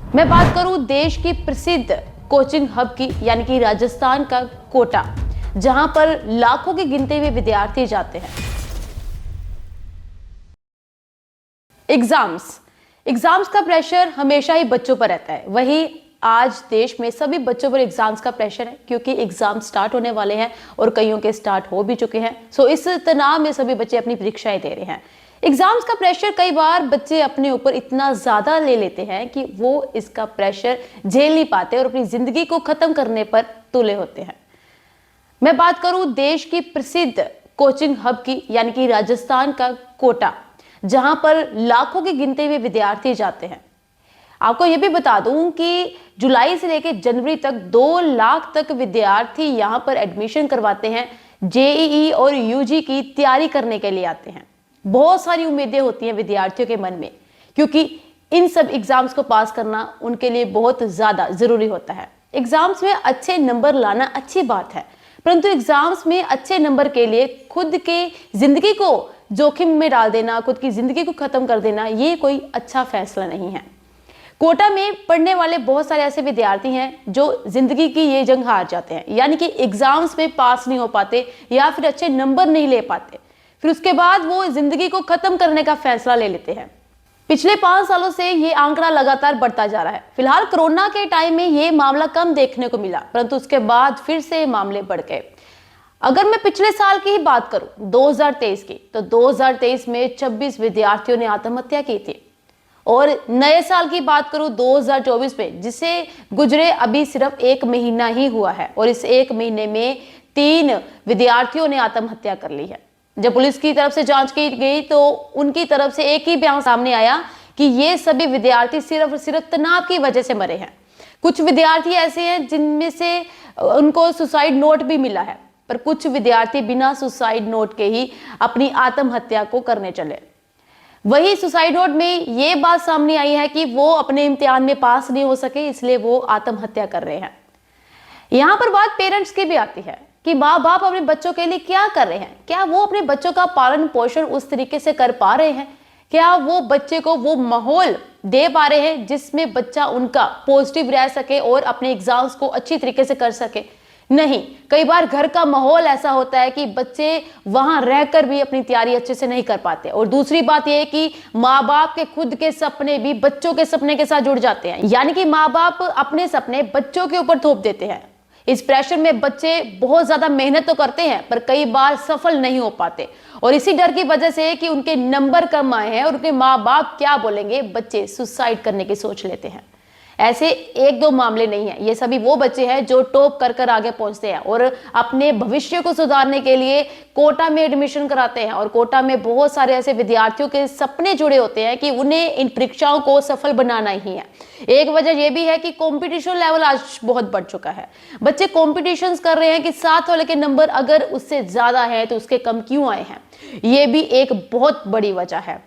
मैं बात करूं देश की प्रसिद्ध कोचिंग हब की, यानी कि राजस्थान का कोटा, जहां पर लाखों की गिनती में विद्यार्थी जाते हैं। एग्जाम्स का प्रेशर हमेशा ही बच्चों पर रहता है। वहीं आज देश में सभी बच्चों पर एग्जाम्स का प्रेशर है, क्योंकि एग्जाम स्टार्ट होने वाले हैं और कईयों के स्टार्ट हो भी चुके हैं। सो इस तनाव में सभी बच्चे अपनी परीक्षाएं दे रहे हैं। एग्जाम्स का प्रेशर कई बार बच्चे अपने ऊपर इतना ज्यादा ले लेते हैं कि वो इसका प्रेशर झेल नहीं पाते और अपनी जिंदगी को खत्म करने पर तुले होते हैं। मैं बात करूं देश की प्रसिद्ध कोचिंग हब की, यानी कि राजस्थान का कोटा, जहां पर लाखों की गिनती में विद्यार्थी जाते हैं। आपको यह भी बता दूं कि जुलाई से लेकर जनवरी तक 2 लाख तक विद्यार्थी यहां पर एडमिशन करवाते हैं। जेईई और यूजी की तैयारी करने के लिए आते हैं। बहुत सारी उम्मीदें होती हैं विद्यार्थियों के मन में, क्योंकि इन सब एग्जाम्स को पास करना उनके लिए बहुत ज्यादा जरूरी होता है। एग्जाम्स में अच्छे नंबर लाना अच्छी बात है, परंतु एग्जाम्स में अच्छे नंबर के लिए खुद के जिंदगी को जोखिम में डाल देना, खुद की जिंदगी को खत्म कर देना, ये कोई अच्छा फैसला नहीं है। कोटा में पढ़ने वाले बहुत सारे ऐसे विद्यार्थी हैं जो जिंदगी की ये जंग हार जाते हैं, यानी कि एग्जाम्स में पास नहीं हो पाते या फिर अच्छे नंबर नहीं ले पाते। फिर उसके बाद वो जिंदगी को खत्म करने का फैसला ले लेते हैं। पिछले 5 सालों से ये आंकड़ा लगातार बढ़ता जा रहा है। फिलहाल कोरोना के टाइम में ये मामला कम देखने को मिला, परंतु उसके बाद फिर से मामले बढ़ गए। अगर मैं पिछले साल की ही बात करूं, 2023 की, तो 2023 में 26 विद्यार्थियों ने आत्महत्या की थी। और नए साल की बात करूं 2024 में, जिसे गुजरे अभी सिर्फ 1 महीना ही हुआ है, और इस 1 महीने में 3 विद्यार्थियों ने आत्महत्या कर ली है। जब पुलिस की तरफ से जांच की गई तो उनकी तरफ से एक ही बयान सामने आया कि ये सभी विद्यार्थी सिर्फ तनाव की वजह से मरे हैं। कुछ विद्यार्थी ऐसे हैं जिनमें से उनको सुसाइड नोट भी मिला है, पर कुछ विद्यार्थी बिना सुसाइड नोट के ही अपनी आत्महत्या को करने चले। वही सुसाइड नोट में ये बात सामने आई है कि वो अपने इम्तिहान में पास नहीं हो सके, इसलिए वो आत्महत्या कर रहे हैं। यहां पर बात पेरेंट्स की भी आती है कि माँ बाप अपने बच्चों के लिए क्या कर रहे हैं। क्या वो अपने बच्चों का पालन पोषण उस तरीके से कर पा रहे हैं? क्या वो बच्चे को वो माहौल दे पा रहे हैं जिसमें बच्चा उनका पॉजिटिव रह सके और अपने एग्जाम्स को अच्छी तरीके से कर सके? नहीं, कई बार घर का माहौल ऐसा होता है कि बच्चे वहां रहकर भी अपनी तैयारी अच्छे से नहीं कर पाते। और दूसरी बात यह है कि माँ बाप के खुद के सपने भी बच्चों के सपने के साथ जुड़ जाते हैं, यानी कि माँ बाप अपने सपने बच्चों के ऊपर थोप देते हैं। इस प्रेशर में बच्चे बहुत ज्यादा मेहनत तो करते हैं, पर कई बार सफल नहीं हो पाते, और इसी डर की वजह से कि उनके नंबर कम आए हैं और उनके माँ बाप क्या बोलेंगे, बच्चे सुसाइड करने की सोच लेते हैं। ऐसे 1-2 मामले नहीं है, ये सभी वो बच्चे हैं जो टॉप कर कर आगे पहुंचते हैं और अपने भविष्य को सुधारने के लिए कोटा में एडमिशन कराते हैं। और कोटा में बहुत सारे ऐसे विद्यार्थियों के सपने जुड़े होते हैं कि उन्हें इन परीक्षाओं को सफल बनाना ही है। एक वजह यह भी है कि कंपटीशन लेवल आज बहुत बढ़ चुका है। बच्चे कॉम्पिटिशन कर रहे हैं कि साथ वाले के नंबर अगर उससे ज्यादा है तो उसके कम क्यों आए हैं, ये भी एक बहुत बड़ी वजह है।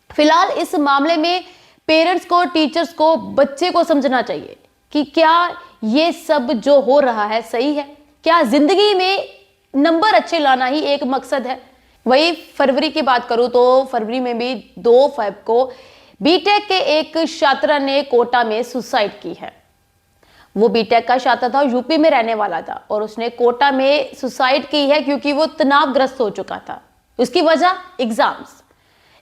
फिलहाल इस मामले में पेरेंट्स को, टीचर्स को, बच्चे को समझना चाहिए कि क्या ये सब जो हो रहा है सही है। क्या जिंदगी में नंबर अच्छे लाना ही एक मकसद है? वही फरवरी की बात करूं तो फरवरी में भी 2 फरवरी को बीटेक के एक छात्रा ने कोटा में सुसाइड की है। वो बीटेक का छात्र था, यूपी में रहने वाला था, और उसने कोटा में सुसाइड की है क्योंकि वो तनावग्रस्त हो चुका था। उसकी वजह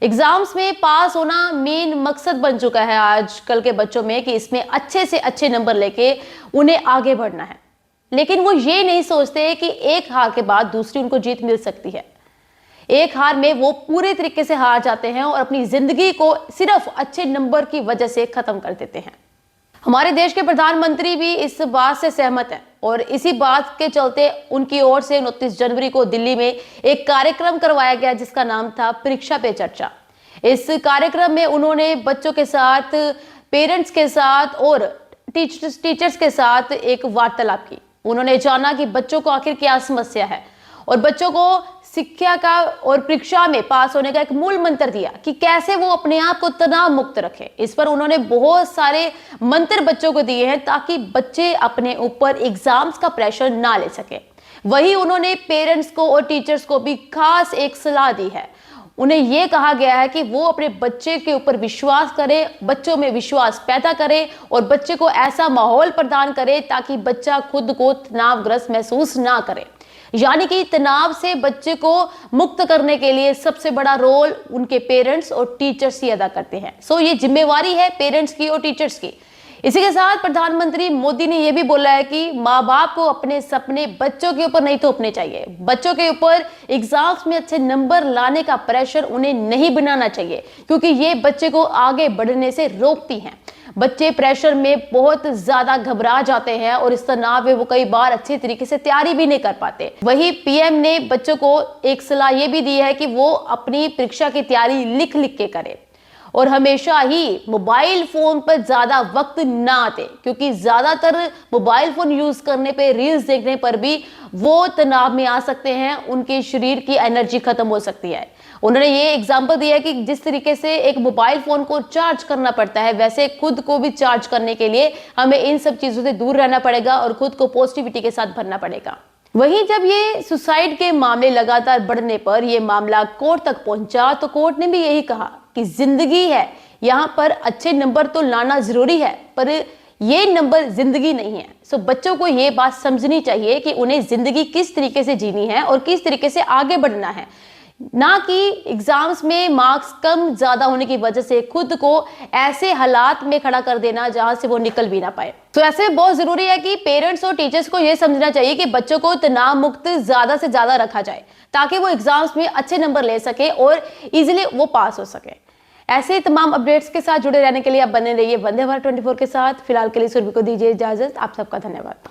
एग्जाम्स में पास होना मेन मकसद बन चुका है आजकल के बच्चों में, कि इसमें अच्छे से अच्छे नंबर लेके उन्हें आगे बढ़ना है। लेकिन वो ये नहीं सोचते कि एक हार के बाद दूसरी उनको जीत मिल सकती है। एक हार में वो पूरे तरीके से हार जाते हैं और अपनी जिंदगी को सिर्फ अच्छे नंबर की वजह से खत्म कर देते हैं। हमारे देश के प्रधानमंत्री भी इस बात से सहमत हैं, और इसी बात के चलते उनकी ओर से 29 जनवरी को दिल्ली में एक कार्यक्रम करवाया गया जिसका नाम था परीक्षा पे चर्चा। इस कार्यक्रम में उन्होंने बच्चों के साथ, पेरेंट्स के साथ और टीचर्स के साथ एक वार्तालाप की। उन्होंने जाना कि बच्चों को आखिर क्या समस्या है, और बच्चों को शिक्षा का और परीक्षा में पास होने का एक मूल मंत्र दिया कि कैसे वो अपने आप को तनाव मुक्त रखें। इस पर उन्होंने बहुत सारे मंत्र बच्चों को दिए हैं ताकि बच्चे अपने ऊपर एग्जाम्स का प्रेशर ना ले सके। वही उन्होंने पेरेंट्स को और टीचर्स को भी खास एक सलाह दी है। उन्हें यह कहा गया है कि वो अपने बच्चे के ऊपर विश्वास करें, बच्चों में विश्वास पैदा करें और बच्चे को ऐसा माहौल प्रदान करें ताकि बच्चा खुद को तनावग्रस्त महसूस ना करे। यानी कि तनाव से बच्चे को मुक्त करने के लिए सबसे बड़ा रोल उनके पेरेंट्स और टीचर्स ही अदा करते हैं। सो ये जिम्मेवारी है पेरेंट्स की और टीचर्स की। इसी के साथ प्रधानमंत्री मोदी ने यह भी बोला है कि माँ बाप को अपने सपने बच्चों के ऊपर नहीं थोपने चाहिए। बच्चों के ऊपर एग्जाम्स में अच्छे नंबर लाने का प्रेशर उन्हें नहीं बनाना चाहिए, क्योंकि ये बच्चे को आगे बढ़ने से रोकती हैं। बच्चे प्रेशर में बहुत ज्यादा घबरा जाते हैं और इस तनाव में वो कई बार अच्छे तरीके से तैयारी भी नहीं कर पाते। वही पीएम ने बच्चों को एक सलाह ये भी दी है कि वो अपनी परीक्षा की तैयारी लिख लिख के करें और हमेशा ही मोबाइल फोन पर ज्यादा वक्त ना आते, क्योंकि ज्यादातर मोबाइल फोन यूज करने पे, रील्स देखने पर भी वो तनाव में आ सकते हैं, उनके शरीर की एनर्जी खत्म हो सकती है। उन्होंने ये एग्जांपल दिया कि जिस तरीके से एक मोबाइल फोन को चार्ज करना पड़ता है, वैसे खुद को भी चार्ज करने के लिए हमें इन सब चीजों से दूर रहना पड़ेगा और खुद को पॉजिटिविटी के साथ भरना पड़ेगा। वहीं जब ये सुसाइड के मामले लगातार बढ़ने पर यह मामला कोर्ट तक पहुंचा तो कोर्ट ने भी यही कहा कि जिंदगी है, यहाँ पर अच्छे नंबर तो लाना जरूरी है, पर ये नंबर जिंदगी नहीं है। सो बच्चों को ये बात समझनी चाहिए कि उन्हें जिंदगी किस तरीके से जीनी है और किस तरीके से आगे बढ़ना है, ना कि एग्जाम्स में मार्क्स कम ज्यादा होने की वजह से खुद को ऐसे हालात में खड़ा कर देना जहां से वो निकल भी ना पाए। तो ऐसे बहुत जरूरी है कि पेरेंट्स और टीचर्स को यह समझना चाहिए कि बच्चों को तनाव मुक्त ज्यादा से ज्यादा रखा जाए ताकि वो एग्जाम्स में अच्छे नंबर ले सके और इजीली वो पास हो सके। ऐसे तमाम अपडेट्स के साथ जुड़े रहने के लिए आप बने रहिए वंदे भारत 24 के साथ। फिलहाल के लिए सुरभि को दीजिए इजाजत। आप सबका धन्यवाद।